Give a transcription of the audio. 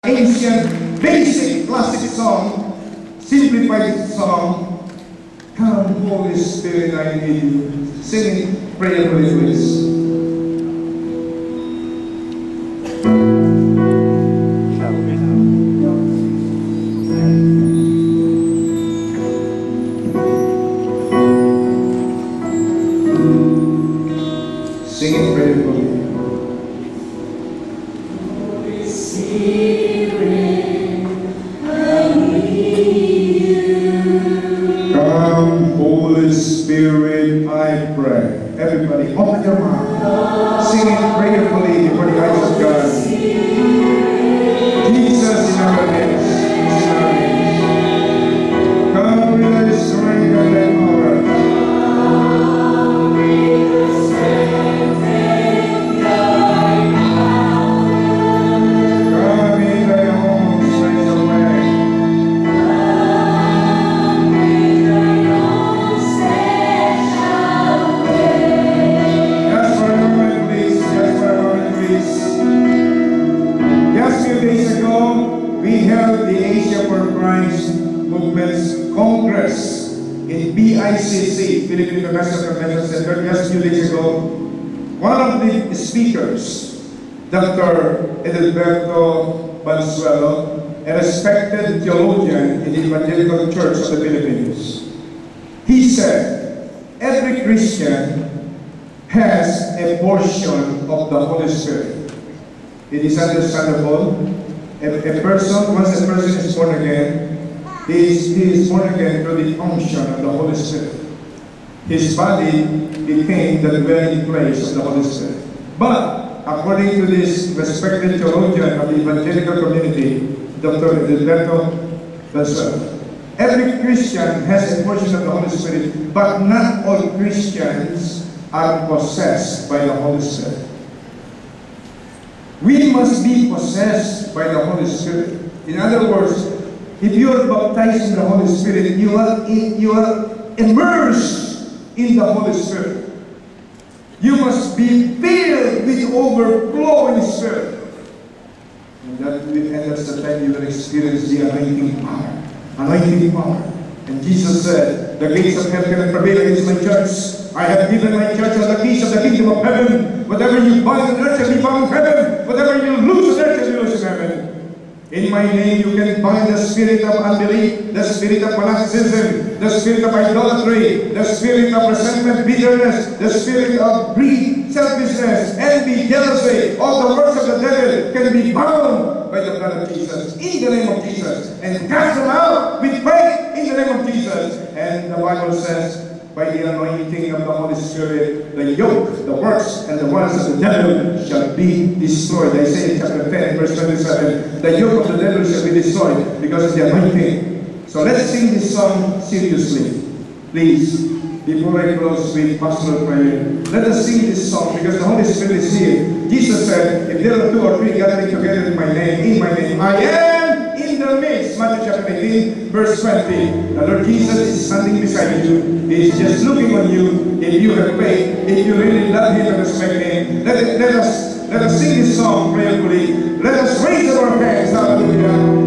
ancient, basic, classic song, simplified song, Come, Holy Spirit, I need you. Sing it prayerfully, please. Sing it prayerfully. Holy Spirit, I need you. Come, Holy Spirit, I pray. Everybody, open your mouth. Sing it prayerfully before the eyes of God. Jesus in our midst. Come with the strength and the power. Congress in BICC, Philippine International Convention Center, just a few days ago. One of the speakers, Dr. Edilberto Valenzuela, a respected theologian in the Evangelical Church of the Philippines, he said, every Christian has a portion of the Holy Spirit. It is understandable. Once a person is born again, he is born again through the unction of the Holy Spirit. His body became the dwelling place of the Holy Spirit. But, according to this respected theologian of the evangelical community, Dr. Edilberto Valenzuela, every Christian has a portion of the Holy Spirit, but not all Christians are possessed by the Holy Spirit. We must be possessed by the Holy Spirit. In other words, if you are baptized in the Holy Spirit, you are immersed in the Holy Spirit. You must be filled with overflowing Spirit. And that's the time you will experience the anointing power. Anointing power. And Jesus said, the gates of hell cannot prevail against my church. I have given my church the keys of the kingdom of heaven. Whatever you bind on earth shall be bound in heaven. Whatever you loose on earth shall be loosed in heaven. In my name you can bind the spirit of unbelief, the spirit of fanaticism, the spirit of idolatry, the spirit of resentment, bitterness, the spirit of greed, selfishness, envy, jealousy. All the works of the devil can be bound by the blood of Jesus, in the name of Jesus, and cast them out with faith in the name of Jesus. And the Bible says, by the anointing of the Holy Spirit, the yoke, the works, and the works of the devil shall be destroyed. Isaiah chapter 10, verse 27. The yoke of the devil shall be destroyed because of the anointing. So let's sing this song seriously. Please, before I close with pastoral prayer, let us sing this song because the Holy Spirit is here. Jesus said, if there are two or three gathering together in my name, I am in the midst. Matthew chapter 18, verse 20. The Lord Jesus is standing beside you. He is just looking on you. If you have faith, if you really love Him and respect Him, let us sing this song prayerfully. Let us raise our hands. Hallelujah.